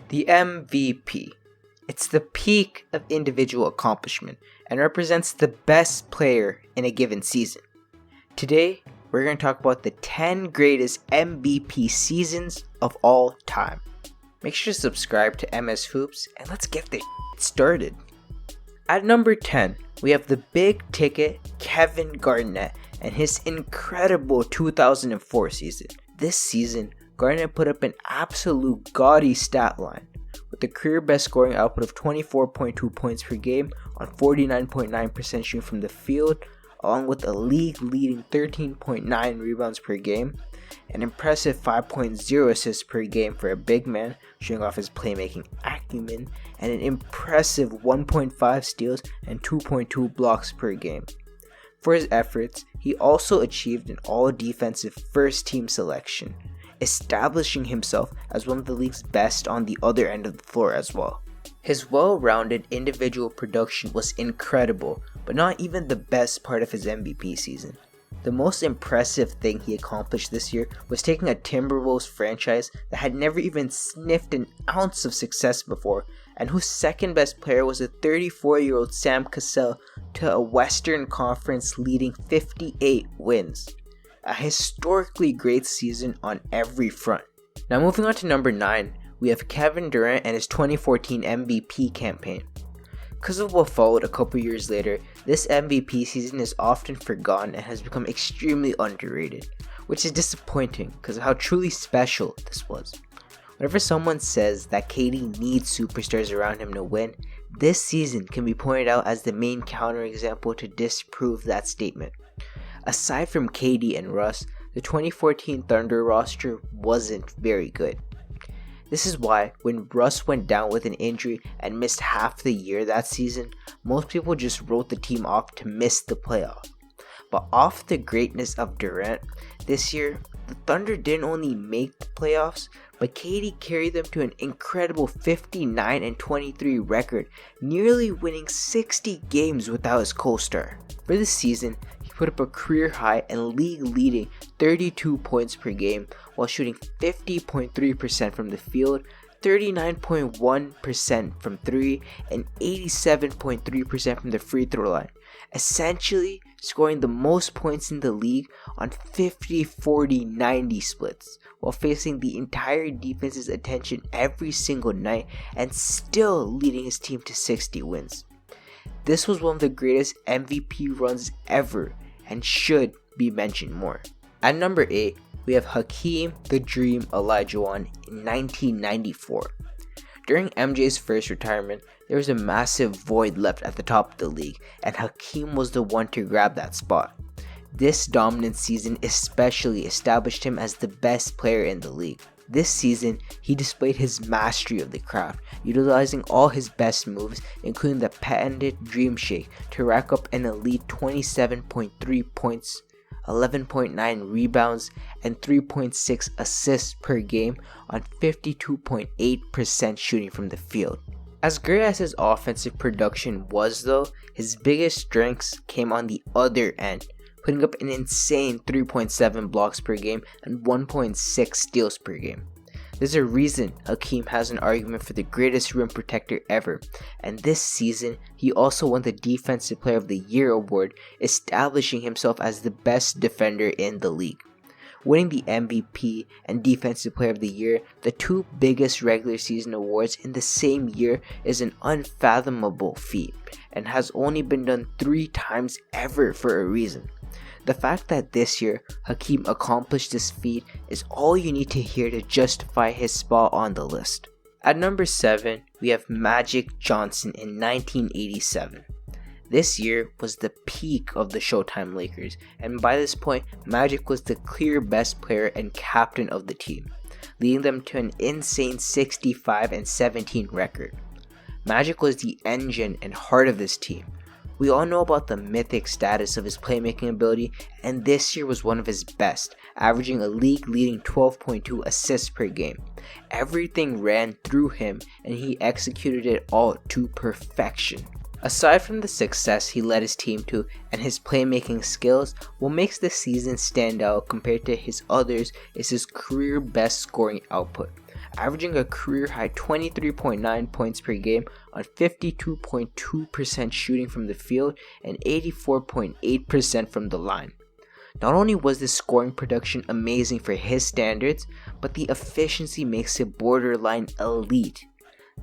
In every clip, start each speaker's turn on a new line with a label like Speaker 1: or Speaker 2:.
Speaker 1: The MVP. It's the peak of individual accomplishment and represents the best player in a given season. Today, we're going to talk about the 10 greatest MVP seasons of all time. Make sure to subscribe to MS Hoops and let's get this started. At number 10, we have the big ticket Kevin Garnett and his incredible 2004 season. This season, Garnett put up an absolute gaudy stat line with a career best scoring output of 24.2 points per game on 49.9% shooting from the field, along with a league-leading 13.9 rebounds per game, an impressive 5.0 assists per game for a big man, showing off his playmaking acumen, and an impressive 1.5 steals and 2.2 blocks per game. For his efforts, he also achieved an all-defensive first-team selection, establishing himself as one of the league's best on the other end of the floor as well. His well-rounded individual production was incredible, but not even the best part of his MVP season. The most impressive thing he accomplished this year was taking a Timberwolves franchise that had never even sniffed an ounce of success before, and whose second best player was a 34-year-old Sam Cassell, to a Western Conference leading 58 wins. A historically great season on every front. Now moving on to number 9, we have Kevin Durant and his 2014 MVP campaign. Because of what followed a couple years later, this MVP season is often forgotten and has become extremely underrated, which is disappointing because of how truly special this was. Whenever someone says that KD needs superstars around him to win, this season can be pointed out as the main counterexample to disprove that statement. Aside from KD and Russ, the 2014 Thunder roster wasn't very good. This is why, when Russ went down with an injury and missed half the year that season, most people just wrote the team off to miss the playoffs. But off the greatness of Durant, this year, the Thunder didn't only make the playoffs, but KD carried them to an incredible 59-23 record, nearly winning 60 games without his co-star. For the season, he put up a career high and league-leading 32 points per game while shooting 50.3% from the field, 39.1% from 3, and 87.3% from the free throw line, essentially scoring the most points in the league on 50-40-90 splits, while facing the entire defense's attention every single night and still leading his team to 60 wins. This was one of the greatest MVP runs ever and should be mentioned more. At number 8, we have Hakeem the Dream Olajuwon in 1994. During MJ's first retirement, there was a massive void left at the top of the league, and Hakeem was the one to grab that spot. This dominant season especially established him as the best player in the league. This season, he displayed his mastery of the craft, utilizing all his best moves, including the patented Dream Shake, to rack up an elite 27.3 points, 11.9 rebounds, and 3.6 assists per game on 52.8% shooting from the field. As great as his offensive production was though, his biggest strengths came on the other end, putting up an insane 3.7 blocks per game and 1.6 steals per game. There's a reason Hakeem has an argument for the greatest rim protector ever, and this season he also won the Defensive Player of the Year award, establishing himself as the best defender in the league. Winning the MVP and Defensive Player of the Year, the two biggest regular season awards in the same year, is an unfathomable feat, and has only been done 3 times ever for a reason. The fact that this year Hakeem accomplished this feat is all you need to hear to justify his spot on the list. At number 7, we have Magic Johnson in 1987. This year was the peak of the Showtime Lakers, and by this point, Magic was the clear best player and captain of the team, leading them to an insane 65-17 record. Magic was the engine and heart of this team. We all know about the mythic status of his playmaking ability, and this year was one of his best, averaging a league-leading 12.2 assists per game. Everything ran through him, and he executed it all to perfection. Aside from the success he led his team to and his playmaking skills, what makes this season stand out compared to his others is his career best scoring output, averaging a career-high 23.9 points per game on 52.2% shooting from the field and 84.8% from the line. Not only was this scoring production amazing for his standards, but the efficiency makes it borderline elite.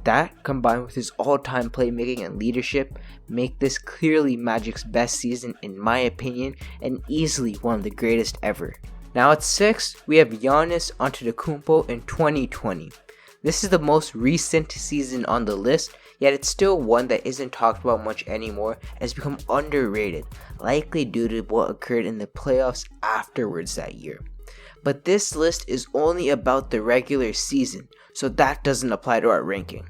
Speaker 1: That, combined with his all-time playmaking and leadership, make this clearly Magic's best season in my opinion, and easily one of the greatest ever. Now at 6, we have Giannis Antetokounmpo in 2020. This is the most recent season on the list, yet it's still one that isn't talked about much anymore and has become underrated, likely due to what occurred in the playoffs afterwards that year. But this list is only about the regular season, so that doesn't apply to our ranking.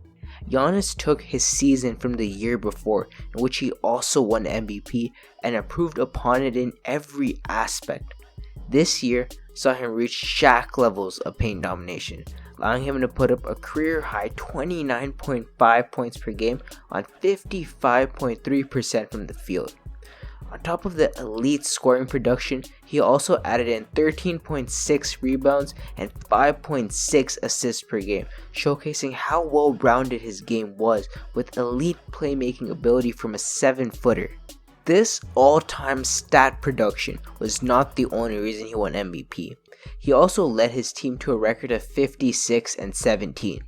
Speaker 1: Giannis took his season from the year before, in which he also won MVP, and improved upon it in every aspect. This year saw him reach Shaq levels of paint domination, allowing him to put up a career-high 29.5 points per game on 55.3% from the field. On top of the elite scoring production, he also added in 13.6 rebounds and 5.6 assists per game, showcasing how well-rounded his game was with elite playmaking ability from a 7-footer. This all-time stat production was not the only reason he won MVP. He also led his team to a record of 56-17.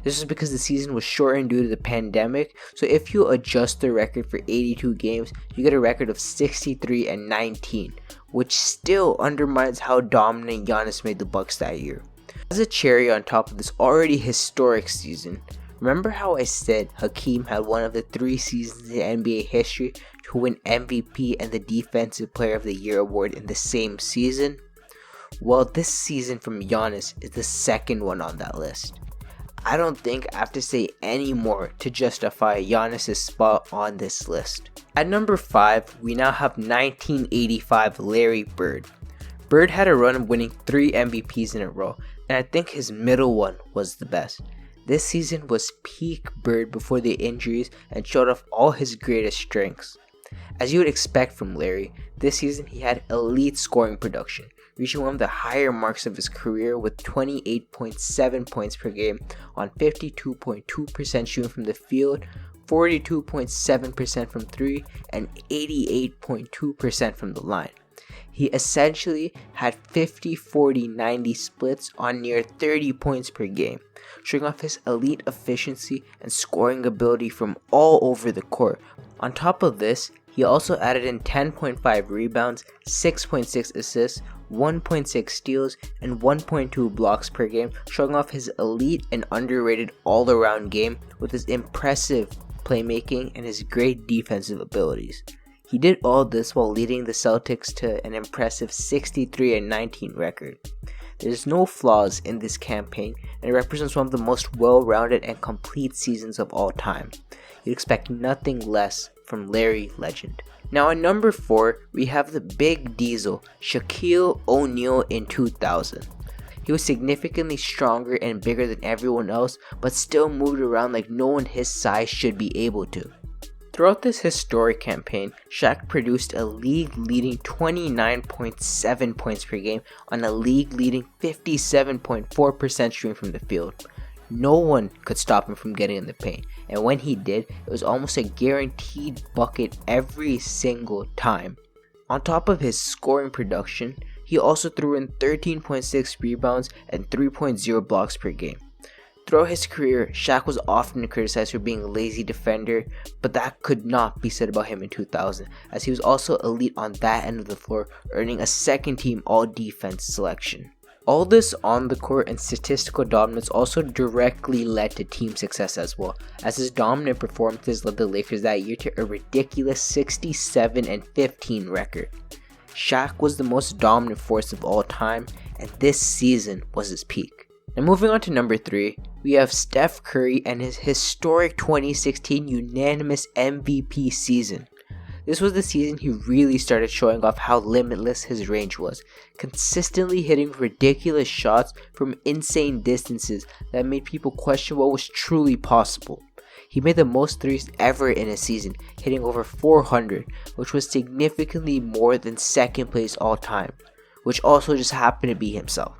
Speaker 1: This was because the season was shortened due to the pandemic, so if you adjust the record for 82 games, you get a record of 63-19, which still undermines how dominant Giannis made the Bucks that year. As a cherry on top of this already historic season, remember how I said Hakeem had one of the 3 seasons in NBA history to win MVP and the Defensive Player of the Year award in the same season? Well, this season from Giannis is the second one on that list. I don't think I have to say any more to justify Giannis' spot on this list. At number 5, we now have 1985 Larry Bird. Bird had a run of winning 3 MVPs in a row, and I think his middle one was the best. This season was peak Bird before the injuries and showed off all his greatest strengths. As you would expect from Larry, this season he had elite scoring production, reaching one of the higher marks of his career with 28.7 points per game on 52.2% shooting from the field, 42.7% from 3, and 88.2% from the line. He essentially had 50-40-90 splits on near 30 points per game, showing off his elite efficiency and scoring ability from all over the court. On top of this, he also added in 10.5 rebounds, 6.6 assists, 1.6 steals, and 1.2 blocks per game, showing off his elite and underrated all-around game with his impressive playmaking and his great defensive abilities. He did all this while leading the Celtics to an impressive 63-19 record. There's no flaws in this campaign, and it represents one of the most well-rounded and complete seasons of all time. You'd expect nothing less from Larry Legend. Now at number 4, we have the Big Diesel, Shaquille O'Neal in 2000. He was significantly stronger and bigger than everyone else, but still moved around like no one his size should be able to. Throughout this historic campaign, Shaq produced a league-leading 29.7 points per game on a league-leading 57.4% shooting from the field. No one could stop him from getting in the paint, and when he did, it was almost a guaranteed bucket every single time. On top of his scoring production, he also threw in 13.6 rebounds and 3.0 blocks per game. Throughout his career, Shaq was often criticized for being a lazy defender, but that could not be said about him in 2000, as he was also elite on that end of the floor, earning a second-team all-defense selection. All this on the court and statistical dominance also directly led to team success as well, as his dominant performances led the Lakers that year to a ridiculous 67-15 record. Shaq was the most dominant force of all time, and this season was his peak. Now moving on to number 3, we have Steph Curry and his historic 2016 unanimous MVP season. This was the season he really started showing off how limitless his range was, consistently hitting ridiculous shots from insane distances that made people question what was truly possible. He made the most threes ever in a season, hitting over 400, which was significantly more than second place all time, which also just happened to be himself.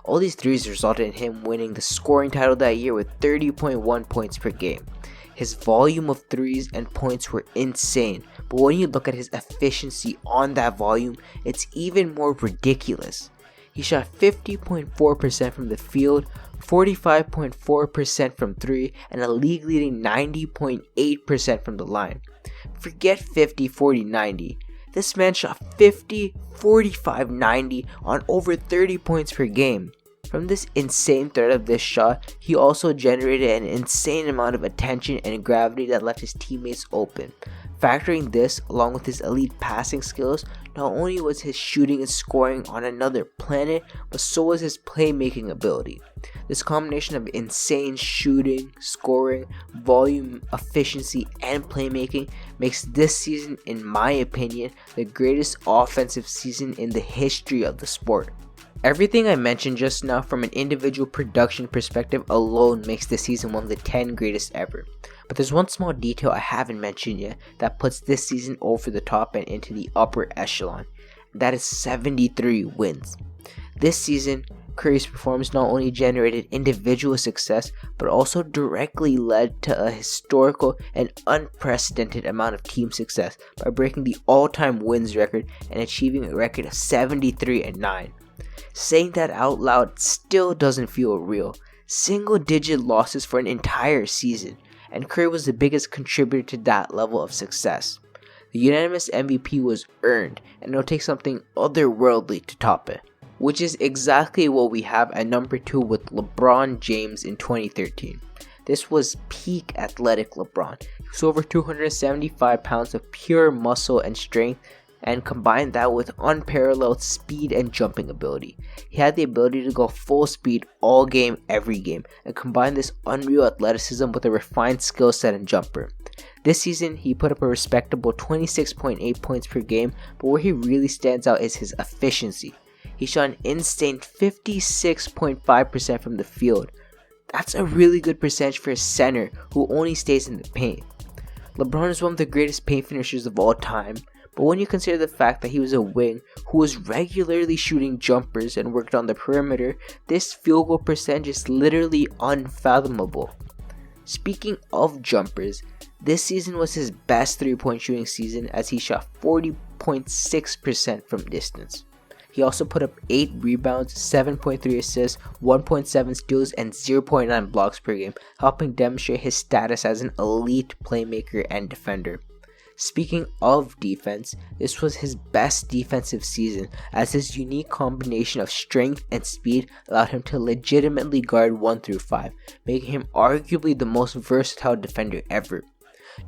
Speaker 1: All these threes resulted in him winning the scoring title that year with 30.1 points per game. His volume of threes and points were insane, but when you look at his efficiency on that volume, it's even more ridiculous. He shot 50.4% from the field, 45.4% from 3, and a league-leading 90.8% from the line. Forget 50, 40, 90. This man shot 50, 45, 90 on over 30 points per game. From this insane threat of this shot, he also generated an insane amount of attention and gravity that left his teammates open. Factoring this, along with his elite passing skills, not only was his shooting and scoring on another planet, but so was his playmaking ability. This combination of insane shooting, scoring, volume, efficiency, and playmaking makes this season, in my opinion, the greatest offensive season in the history of the sport. Everything I mentioned just now from an individual production perspective alone makes this season one of the 10 greatest ever. But there's one small detail I haven't mentioned yet that puts this season over the top and into the upper echelon. That is 73 wins. This season, Curry's performance not only generated individual success, but also directly led to a historical and unprecedented amount of team success by breaking the all-time wins record and achieving a record of 73-9. Saying that out loud still doesn't feel real. Single-digit losses for an entire season, and Curry was the biggest contributor to that level of success. The unanimous MVP was earned, and it'll take something otherworldly to top it, which is exactly what we have at number 2 with LeBron James in 2013. This was peak athletic LeBron. He was over 275 pounds of pure muscle and strength, and combined that with unparalleled speed and jumping ability. He had the ability to go full speed all game, every game, and combine this unreal athleticism with a refined skill set and jumper. This season, he put up a respectable 26.8 points per game, but where he really stands out is his efficiency. He shot an insane 56.5% from the field. That's a really good percentage for a center who only stays in the paint. LeBron is one of the greatest paint finishers of all time, but when you consider the fact that he was a wing who was regularly shooting jumpers and worked on the perimeter, this field goal percentage is literally unfathomable. Speaking of jumpers, this season was his best 3-point shooting season as he shot 40.6% from distance. He also put up 8 rebounds, 7.3 assists, 1.7 steals, and 0.9 blocks per game, helping demonstrate his status as an elite playmaker and defender. Speaking of defense, this was his best defensive season as his unique combination of strength and speed allowed him to legitimately guard 1 through 5, making him arguably the most versatile defender ever.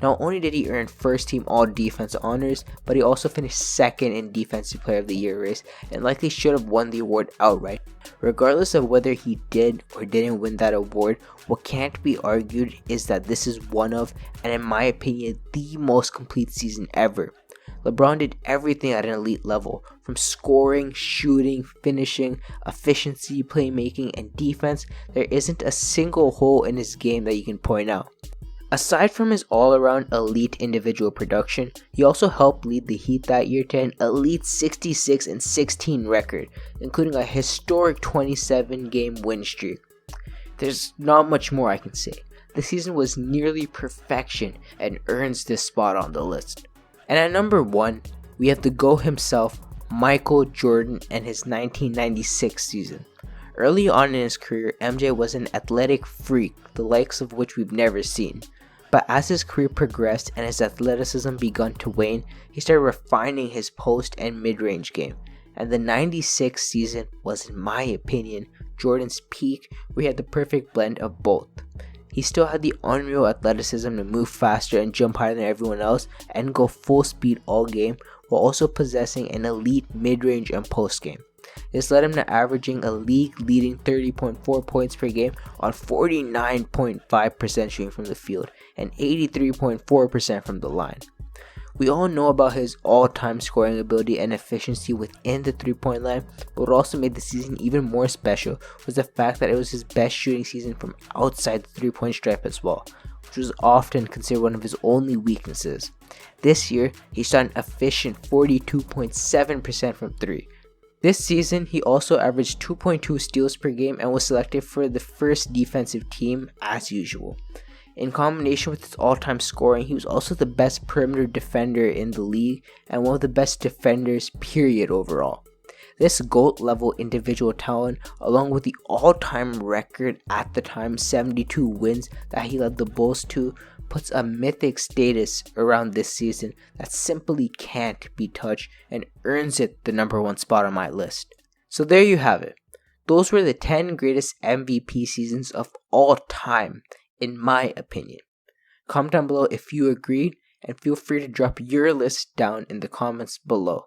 Speaker 1: Not only did he earn first team all defense honors, but he also finished second in defensive player of the year race and likely should have won the award outright. Regardless of whether he did or didn't win that award, what can't be argued is that this is one of, and in my opinion, the most complete season ever. LeBron did everything at an elite level, from scoring, shooting, finishing, efficiency, playmaking, and defense. There isn't a single hole in his game that you can point out. Aside from his all-around elite individual production, he also helped lead the Heat that year to an elite 66-16 record, including a historic 27-game win streak. There's not much more I can say. The season was nearly perfection and earns this spot on the list. And at number 1, we have the GOAT himself, Michael Jordan, and his 1996 season. Early on in his career, MJ was an athletic freak, the likes of which we've never seen. But as his career progressed and his athleticism begun to wane, he started refining his post and mid-range game. And the 96 season was, in my opinion, Jordan's peak, where he had the perfect blend of both. He still had the unreal athleticism to move faster and jump higher than everyone else and go full speed all game, while also possessing an elite mid-range and post game. This led him to averaging a league-leading 30.4 points per game on 49.5% shooting from the field and 83.4% from the line. We all know about his all-time scoring ability and efficiency within the 3-point line, but what also made the season even more special was the fact that it was his best shooting season from outside the 3-point stripe as well, which was often considered one of his only weaknesses. This year, he shot an efficient 42.7% from 3. This season, he also averaged 2.2 steals per game and was selected for the first defensive team as usual. In combination with his all-time scoring, he was also the best perimeter defender in the league and one of the best defenders, period, overall. This GOAT-level individual talent, along with the all-time record at the time, 72 wins that he led the Bulls to, puts a mythic status around this season that simply can't be touched and earns it the number one spot on my list. So there you have it. Those were the 10 greatest MVP seasons of all time, in my opinion. Comment down below if you agreed, and feel free to drop your list down in the comments below.